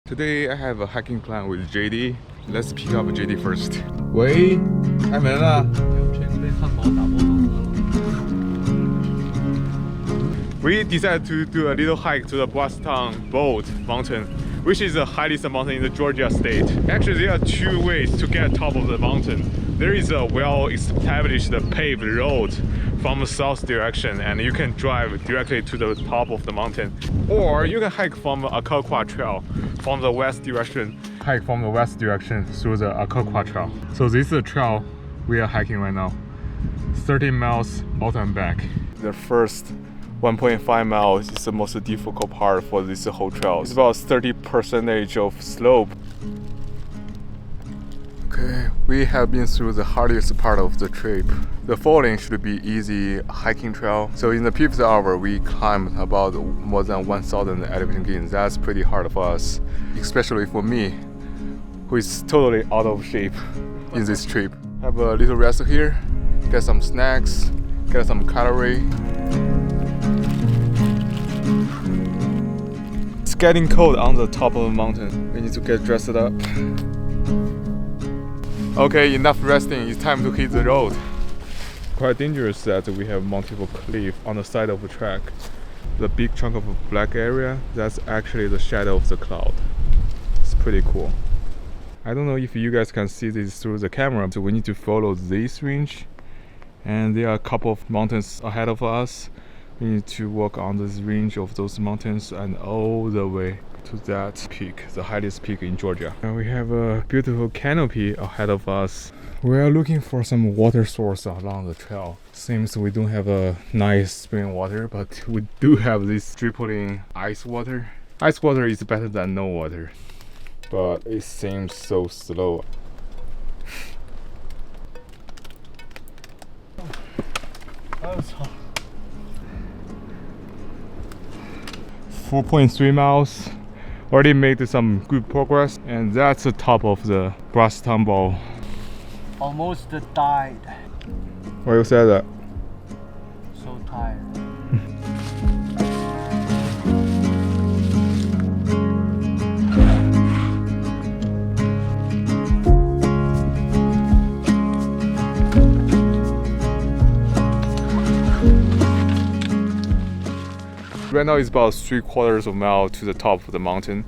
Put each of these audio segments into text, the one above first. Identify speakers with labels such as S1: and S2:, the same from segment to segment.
S1: Today I have a hiking plan with JD. Let's pick up JD first. 喂，开门了。We decided to do a little hike to the Brasstown Bald mountain, which is the highest mountain in the Georgia state. Actually, there are two ways to get top of the mountain. There is a well-established paved road from the south direction, and you can drive directly to the top of the mountain. Or you can hike from the Arkaquah Trail from the west direction. Hike from the west direction through the Arkaquah Trail. So this is the trail we are hiking right now. 13 miles out and back. The first 1.5 miles is the most difficult part for this whole trail. It's about 30% of slope. Okay, we have been through the hardest part of the trip. The following should be easy hiking trail. So in the fifth hour, we climbed about more than 1,000 elevation gains. That's pretty hard for us, especially for me, who is totally out of shape in this trip. Have a little rest here, get some snacks, get some calorie. It's getting cold on the top of the mountain. We need to get dressed up. Okay, enough resting. It's time to hit the road. Quite dangerous that we have multiple cliffs on the side of the track. The big chunk of a black area, that's actually the shadow of the cloud. It's pretty cool. I don't know if you guys can see this through the camera, so we need to follow this range. And there are a couple of mountains ahead of us. We need to walk on this range of those mountains and all the way to that peak, the highest peak in Georgia. And we have a beautiful canopy ahead of us. We are looking for some water source along the trail. Seems we don't have a nice spring water, but we do have this dripping ice water. Ice water is better than no water, but it seems so slow.
S2: That's hot.
S1: 4.3 miles. Already made some good progress, and that's the top of the Brasstown Bald.
S2: Almost died.
S1: Why you say that?
S2: So tired.
S1: Right now it's about 3/4 of a mile to the top of the mountain,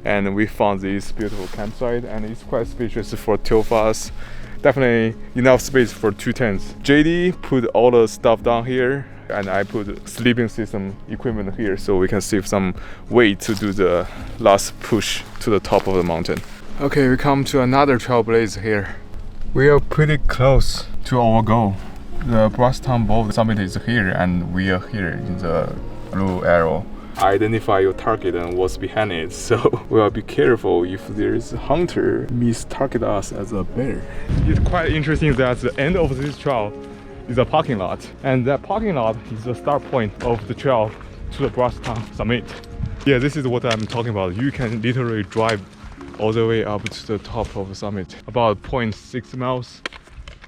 S1: and we found this beautiful campsite, and it's quite spacious for two of us. Definitely enough space for 2 tents. JD put all the stuff down here, and I put sleeping system equipment here so we can save some weight to do the last push to the top of the mountain. Okay, we come to another trailblazer here. We are pretty close to our goal. The Brasstown Bald summit is here, and we are here in the blue arrow. Identify your target and what's behind it, so we'll be careful if there is a hunter target us as a bear. It's quite interesting that the end of this trail is a parking lot, and that parking lot is the start point of the trail to the Brasstown summit. Yeah, this is what I'm talking about. You can literally drive all the way up to the top of the summit, about 0.6 miles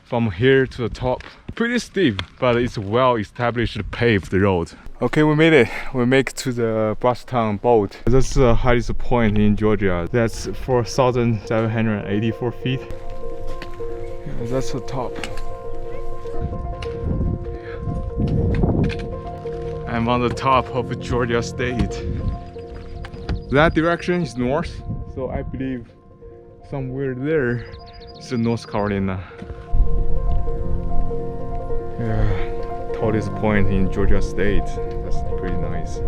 S1: from here to the top. Pretty steep, but it's well established paved road. Okay, we made it. We make it to the Brasstown Bald. That's the highest point in Georgia. That's 4,784 feet. Yeah, that's the top. I'm on the top of Georgia state. That direction is north, so I believe somewhere there is North Carolina. Yeah. Tallest point in Georgia state. That's pretty nice.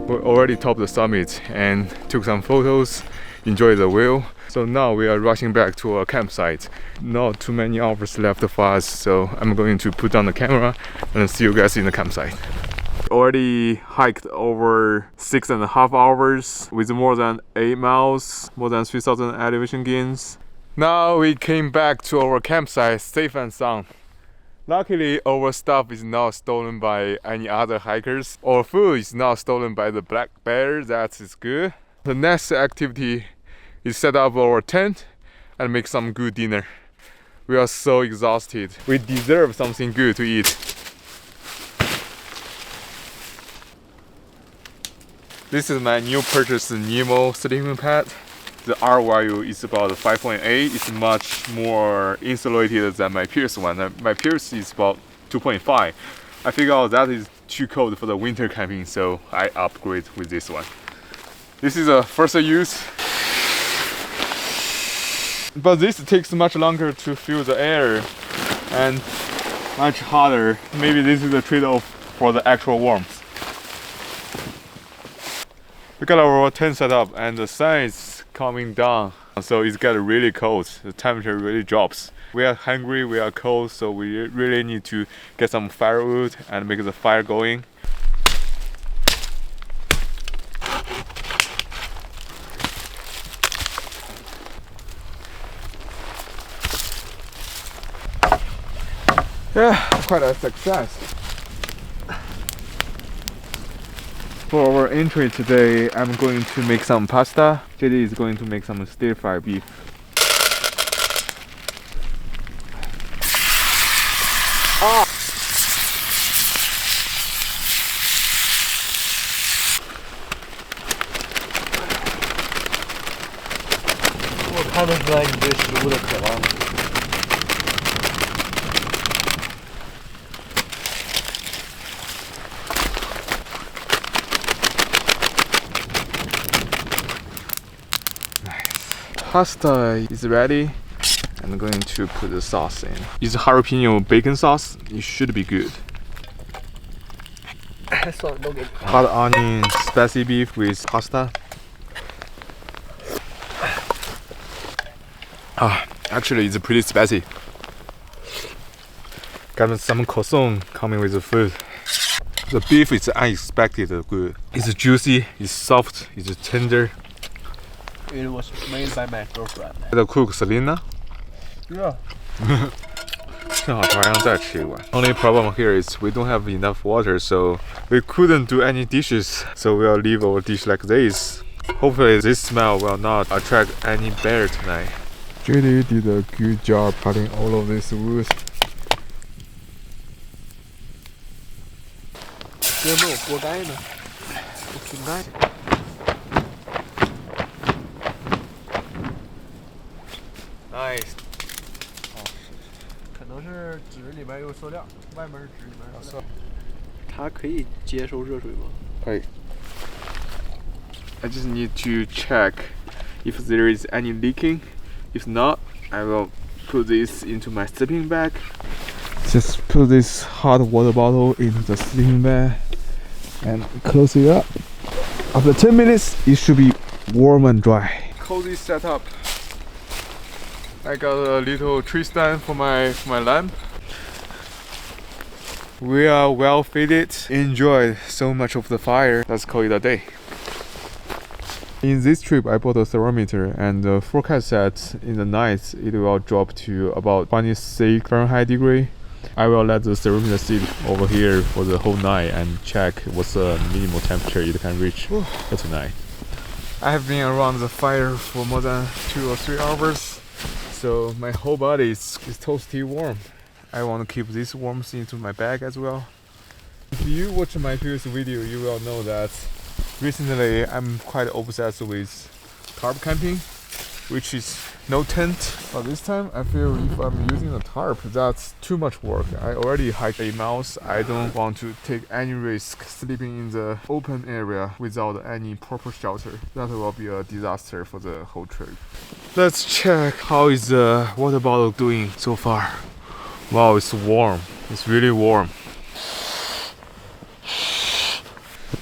S1: We already topped the summit and took some photos, enjoyed the view. So now we are rushing back to our campsite. Not too many hours left for us, so I'm going to put down the camera and see you guys in the campsite. Already hiked over 6.5 hours with more than 8 miles, more than 3,000 elevation gains. Now we came back to our campsite safe and sound. Luckily, our stuff is not stolen by any other hikers. Our food is not stolen by the black bear. That is good. The next activity is set up our tent and make some good dinner. We are so exhausted. We deserve something good to eat. This is my new purchased Nemo sleeping pad. The R value is about 5.8. It's much more insulated than my previous one. My previous is about 2.5. I figured out that is too cold for the winter camping, so I upgrade with this one. This is a first use, but this takes much longer to fill the air and much harder. Maybe this is the trade-off for the actual warmth. We got our tent set up and the sun is coming down, so it's got really cold. The temperature really drops. We are hungry, we are cold, so we really need to get some firewood and make the fire going. Yeah, quite a success. For our entry today, I'm going to make some pasta. JD is going to make some stir-fried beef. Ah!
S2: 我看得出来你对食物的渴望。
S1: Pasta is ready. I'm going to put the sauce in. It's jalapeno bacon sauce. It should be good. Hot onion spicy beef with pasta. Actually it's pretty spicy. Got some croissant coming with the food. The beef is unexpected good. It's juicy, it's soft, it's tender.
S2: It was made by my girlfriend.
S1: The cook Selena.
S2: Yeah.
S1: Only problem here is we don't have enough water, so we couldn't do any dishes. So we'll leave our dish like this. Hopefully this smell will not attract any bear tonight. JD did a good job cutting all of this wood.
S2: 这没有锅盖呢，瓶盖。
S1: Nice.
S2: 可能是纸里面有塑料，外面是纸里面是塑料。它可以接受热水吗？
S1: 可以。I just need to check if there is any leaking. If not, I will put this into my sleeping bag. Just put this hot water bottle into the sleeping bag and close it up. After 10 minutes, it should be warm and dry. Cozy setup. I got a little tree stand for my lamp. We are well fitted. Enjoyed so much of the fire. Let's call it a day. In this trip, I bought a thermometer, and the forecast said in the night it will drop to about 26 Fahrenheit degree. I will let the thermometer sit over here for the whole night and check what's the minimal temperature it can reach for tonight. I have been around the fire for more than 2 or 3 hours, so my whole body is toasty warm. I want to keep this warmth into my bag as well. If you watch my previous video, you will know that recently I'm quite obsessed with tarp camping, which is no tent. But this time I feel if I'm using a tarp, that's too much work. I already hiked 8 miles. I don't want to take any risk sleeping in the open area without any proper shelter. That will be a disaster for the whole trip. Let's check how is the water bottle doing so far. Wow, it's warm. It's really warm.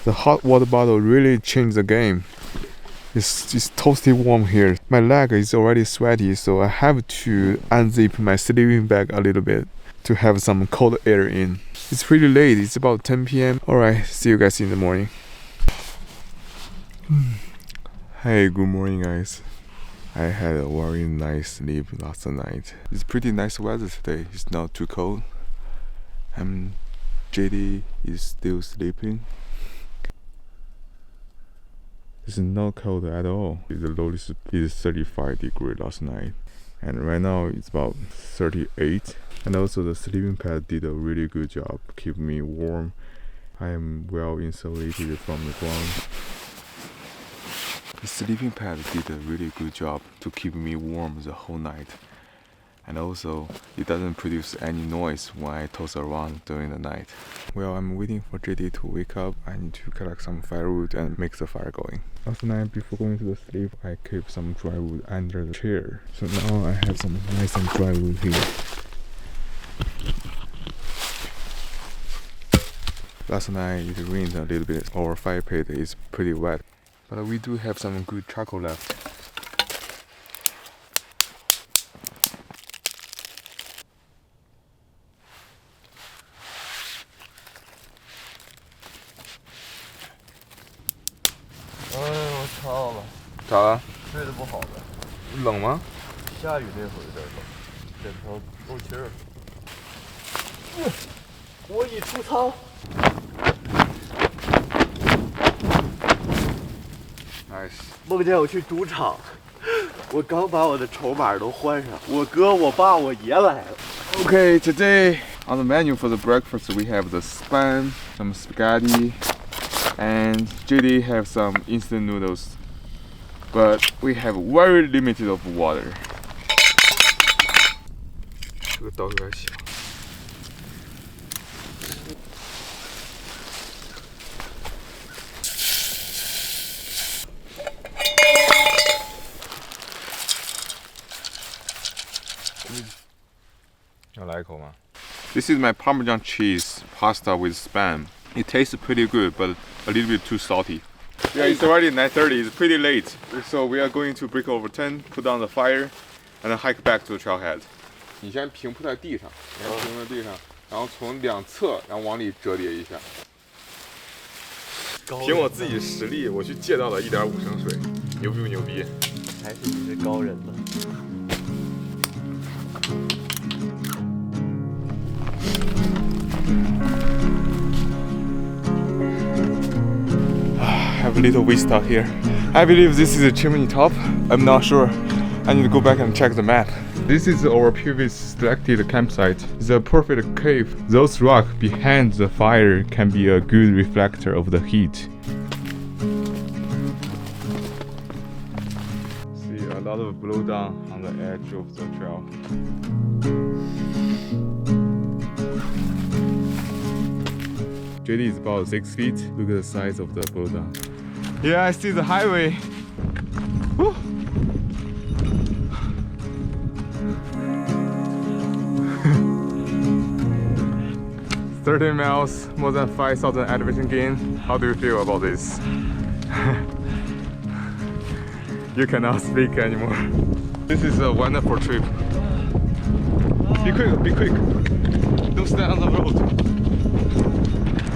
S1: The hot water bottle really changed the game. It's toasty warm here. My leg is already sweaty, so I have to unzip my sleeping bag a little bit to have some cold air in. It's pretty late, it's about 10 p.m. Alright, see you guys in the morning. Hey, good morning guys. I had a very nice sleep last night. It's pretty nice weather today. It's not too cold. JD is still sleeping. It's not cold at all. The lowest is 35 degrees last night. And right now it's about 38. And also the sleeping pad did a really good job keeping me warm. I am well insulated from the ground. The sleeping pad did a really good job to keep me warm the whole night. And also, it doesn't produce any noise when I toss around during the night. Well, I'm waiting for JD to wake up. I need to collect some firewood and make the fire going. Last night, before going to sleep, I kept some dry wood under the chair. So now I have some nice and dry wood here. Last night it rained a little bit. Our fire pit is pretty wet, but we do have some good charcoal left.咋了？
S2: 睡得不好了。
S1: 冷吗？
S2: 下雨那会儿有点冷，枕头漏气儿。我已出仓。
S1: Nice。
S2: 梦见我去赌场，我刚把我的筹码都换上，我哥、我爸、我爷来了。
S1: Okay, today on the menu for the breakfast we have the spam, some spaghetti, and JD have some instant noodles. But we have very limited of water. 这个刀有点小。要来一口吗？ This is my Parmesan cheese pasta with spam. It tastes pretty good, but a little bit too salty. Yeah, it's already 9:30. It's pretty late, so we are going to break over tent, put down the fire, and then hike back to the trailhead. 你先平铺在地上，平在地上，然后从两侧，然后往里折叠一下。凭我自己实力，我去借到了1.5升水，牛逼不牛逼？
S2: 还是你是高人呢。
S1: Have a little vista here. I believe this is a chimney top. I'm not sure. I need to go back and check the map. This is our previous selected campsite. It's a perfect cave. Those rocks behind the fire can be a good reflector of the heat. See a lot of blowdown on the edge of the trail. JD is about 6 feet. Look at the size of the blowdown. Yeah, I see the highway. Woo. $13 miles, more than 5,000 elevation gain. How do you feel about this? You cannot speak anymore. This is a wonderful trip. Be quick, be quick. Don't stand on the road.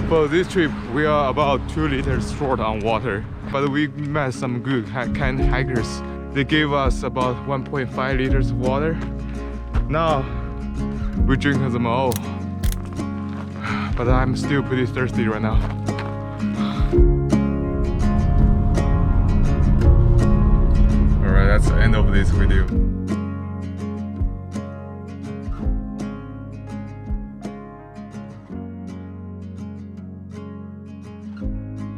S1: For this trip, we are about 2 liters short on water, but we met some good kind hikers. They gave us about 1.5 liters of water. Now, we drink them all. But I'm still pretty thirsty right now. Alright, that's the end of this video.